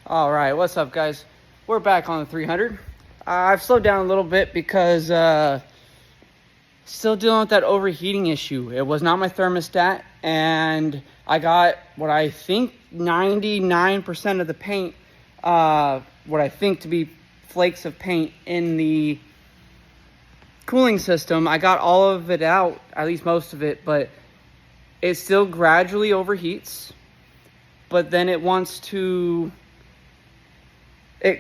All right, what's up, guys? We're back on the 300. I've slowed down a little bit because still dealing with that overheating issue. It was not my thermostat, and I got what I think 99% of the paint, what I think to be flakes of paint in the cooling system. I got all of it out, at least most of it, but it still gradually overheats. But then it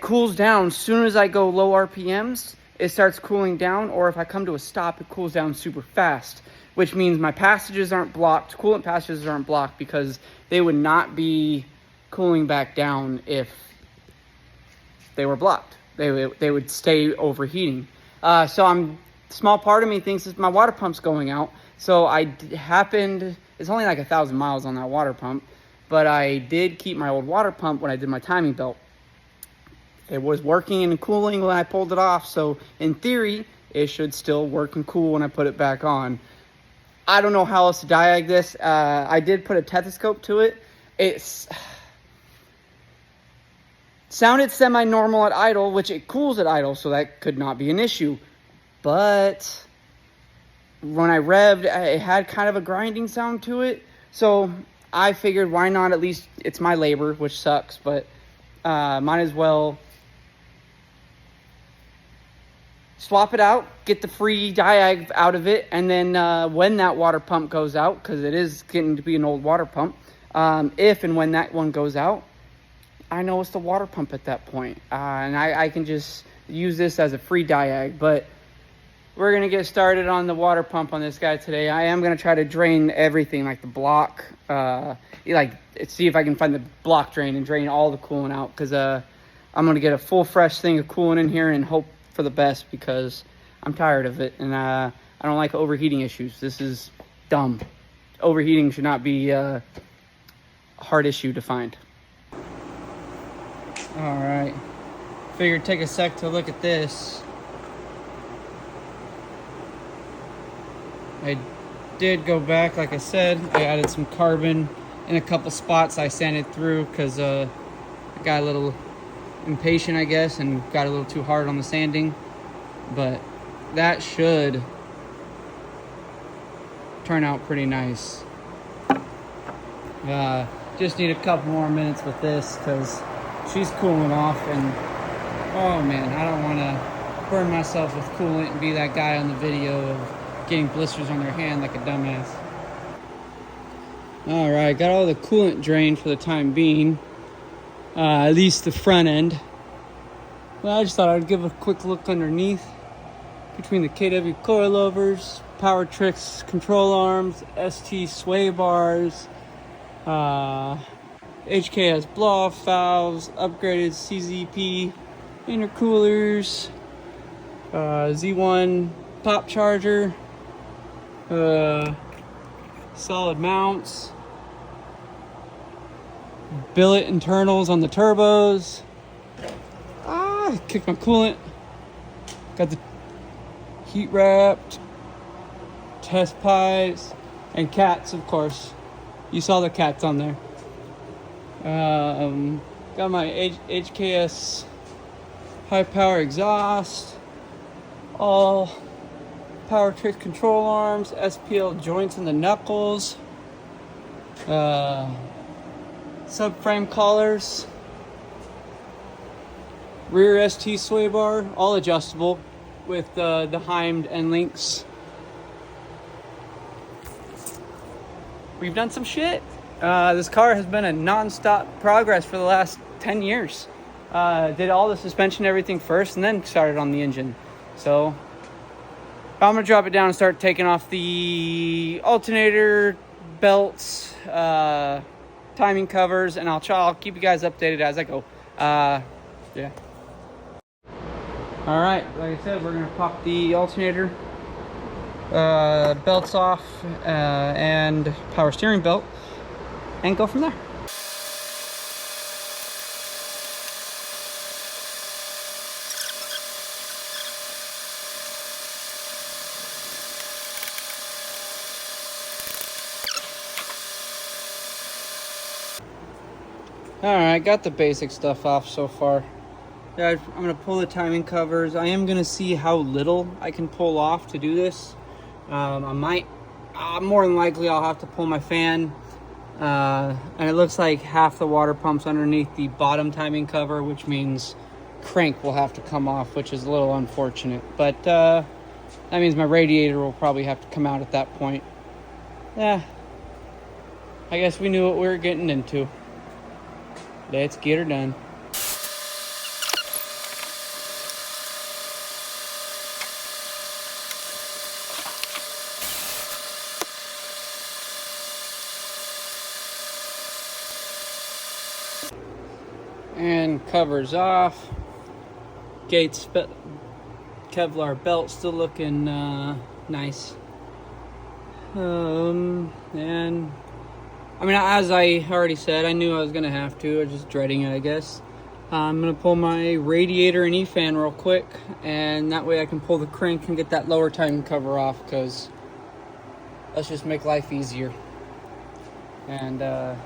cools down. As soon as I go low RPMs, it starts cooling down, or if I come to a stop, it cools down super fast, which means my passages aren't blocked. Coolant passages aren't blocked because they would not be cooling back down if they were blocked. They would stay overheating. Small part of me thinks that my water pump's going out. So it's only like 1,000 miles on that water pump, but I did keep my old water pump when I did my timing belt. It was working and cooling when I pulled it off, so in theory, it should still work and cool when I put it back on. I don't know how else to diag this. I did put a stethoscope to it. It sounded semi-normal at idle, which it cools at idle, so that could not be an issue. But when I revved, it had kind of a grinding sound to it. So I figured, why not? At least it's my labor, which sucks, but might as well swap it out, get the free diag out of it, and then when that water pump goes out, because it is getting to be an old water pump, if and when that one goes out, I know it's the water pump at that point. And I can just use this as a free diag. But we're going to get started on the water pump on this guy today. I am going to try to drain everything, like the block, see if I can find the block drain and drain all the coolant out, because I'm going to get a full fresh thing of coolant in here and hope for the best, because I'm tired of it, and I don't like overheating issues. This is dumb. Overheating should not be a hard issue to find. All right, figured take a sec to look at this. I did go back, like I said. I added some carbon in a couple spots. I sanded through because I got a little impatient, I guess, and got a little too hard on the sanding, but that should turn out pretty nice. Just need a couple more minutes with this because she's cooling off, and oh man, I don't want to burn myself with coolant and be that guy on the video of getting blisters on their hand like a dumbass. All right, got all the coolant drained for the time being. At least the front end. Well, I just thought I'd give a quick look underneath between the KW coilovers, Power Tricks control arms, ST sway bars, HKS blow-off valves, upgraded CZP intercoolers, Z1 pop charger, solid mounts, billet internals on the turbos. Kicked my coolant. Got the heat wrapped, test pipes, and cats, of course. You saw the cats on there. Got my HKS high power exhaust, all Power Tricks control arms, SPL joints in the knuckles, subframe collars, rear ST sway bar, all adjustable with the Heimed end links. We've done some shit. This car has been a non-stop progress for the last 10 years. Did all the suspension, everything first, and then started on the engine. So I'm gonna drop it down and start taking off the alternator belts, timing covers, and I'll keep you guys updated as I go. Yeah. All right, like I said, we're gonna pop the alternator belts off and power steering belt and go from there. Alright, got the basic stuff off so far. Yeah, I'm going to pull the timing covers. I am going to see how little I can pull off to do this. More than likely I'll have to pull my fan. And it looks like half the water pump's underneath the bottom timing cover, which means crank will have to come off, which is a little unfortunate. But that means my radiator will probably have to come out at that point. Yeah, I guess we knew what we were getting into. Let's get her done. And covers off. Gates Kevlar belt still looking nice. And I mean, as I already said, I knew I was gonna have to. I was just dreading it, I guess. I'm gonna pull my radiator and E-fan real quick, and that way I can pull the crank and get that lower timing cover off, because let's just make life easier. And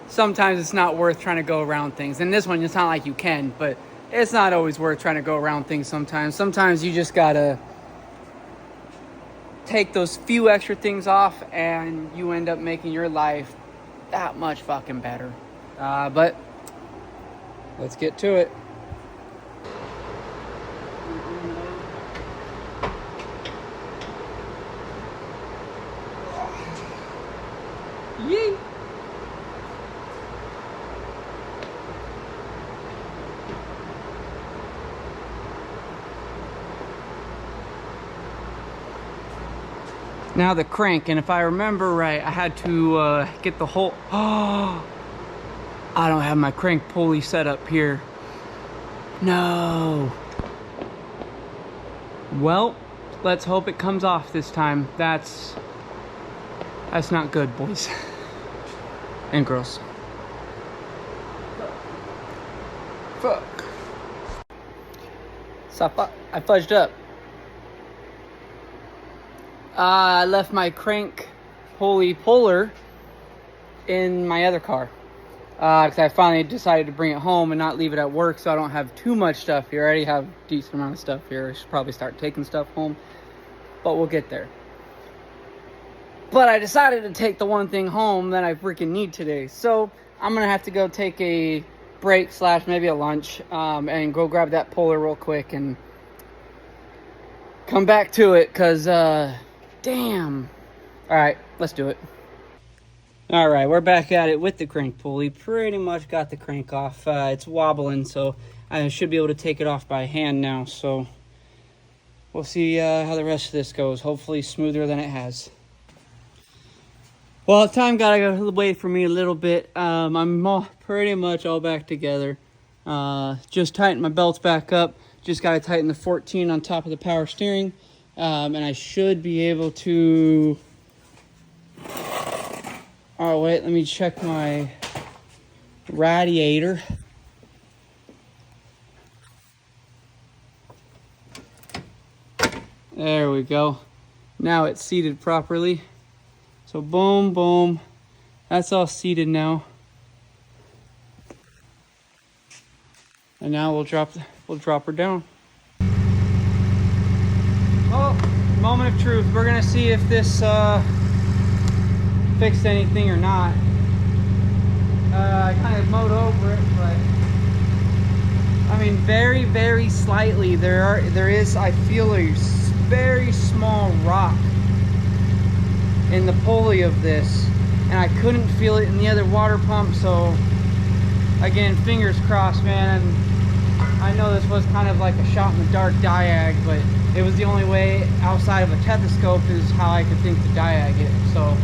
sometimes it's not worth trying to go around things. And this one, it's not like you can, but it's not always worth trying to go around things sometimes. Sometimes you just gotta take those few extra things off and you end up making your life that much fucking better. But let's get to it. Yee! Now the crank, and if I remember right, I had to get the whole... Oh, I don't have my crank pulley set up here. No. Well, let's hope it comes off this time. That's not good, boys and girls. Fuck. So I fudged up. I left my crank pulley puller in my other car because I finally decided to bring it home and not leave it at work, so I don't have too much stuff here. I already have a decent amount of stuff here. I should probably start taking stuff home, but we'll get there. But I decided to take the one thing home that I freaking need today, so I'm gonna have to go take a break / maybe a lunch and go grab that puller real quick and come back to it, because damn. All right, let's do it. All right, we're back at it with the crank pulley. Pretty much got the crank off. It's wobbling, so I should be able to take it off by hand now. So we'll see how the rest of this goes. Hopefully smoother than it has. Well, time got away from me a little bit. I'm pretty much all back together. Just tightened my belts back up. Just got to tighten the 14 on top of the power steering. And I should be able to... Oh, wait, let me check my radiator. There we go. Now it's seated properly. So boom, boom. That's all seated now. And now we'll drop her down. Oh, moment of truth. We're gonna see if this fixed anything or not. I kind of mowed over it, but I mean, very, very slightly. There is, I feel, a very small rock in the pulley of this, and I couldn't feel it in the other water pump. So again, fingers crossed, man. And I know this was kind of like a shot in the dark diag, but it was the only way outside of a stethoscope is how I could think to diag it. So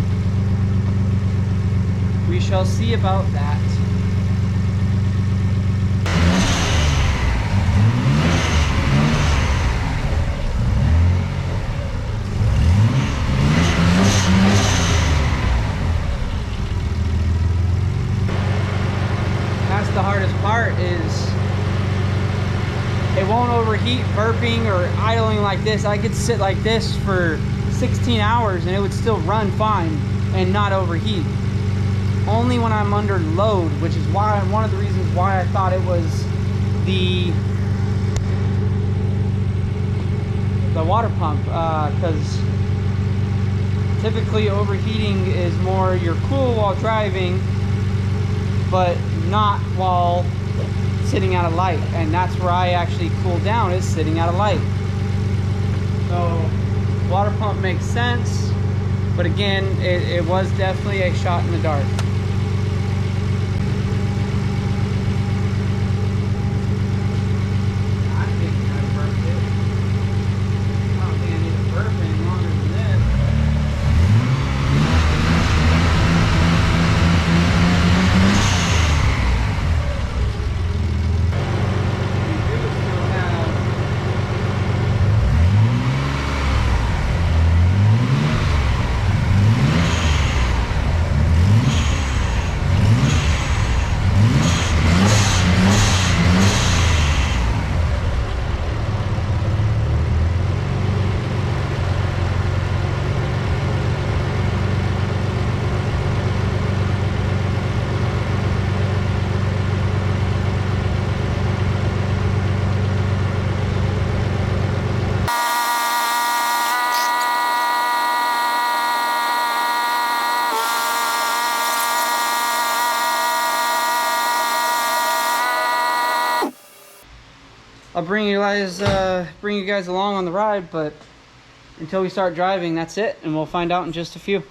we shall see about that. That's the hardest part, is it won't overheat burping or idling like this. I could sit like this for 16 hours and it would still run fine and not overheat. only when I'm under load, which is why one of the reasons why I thought it was the water pump, because typically overheating is more you're cool while driving, but not while sitting at a light, and that's where I actually cool down, is sitting at a light. So water pump makes sense, but again, it was definitely a shot in the dark. I'll bring you guys along on the ride, but until we start driving, that's it, and we'll find out in just a few.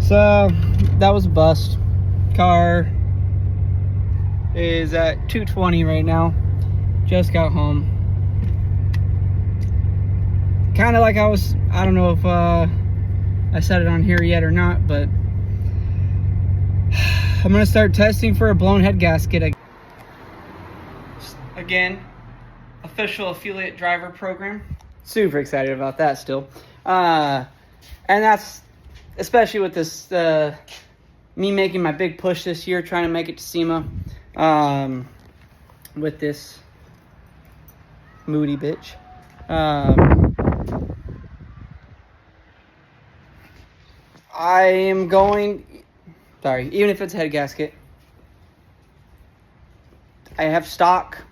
So that was a bust. Car is at 220 right now. Just got home. Kind of like I don't know if I said it on here yet or not, but I'm gonna start testing for a blown head gasket. Again, official affiliate driver program. Super excited about that still. And that's especially with this, me making my big push this year, trying to make it to SEMA, with this moody bitch. I am going, sorry, even if it's a head gasket, I have stock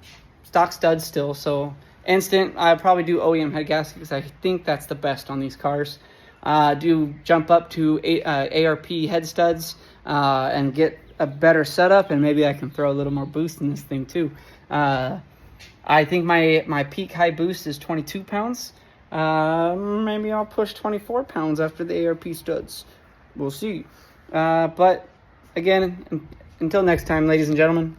studs still, so instant, I'll probably do OEM head gasket because I think that's the best on these cars. Do jump up to ARP head studs and get a better setup, and maybe I can throw a little more boost in this thing too. I think my peak high boost is 22 pounds. Maybe I'll push 24 pounds after the ARP studs. We'll see. But again, until next time, ladies and gentlemen,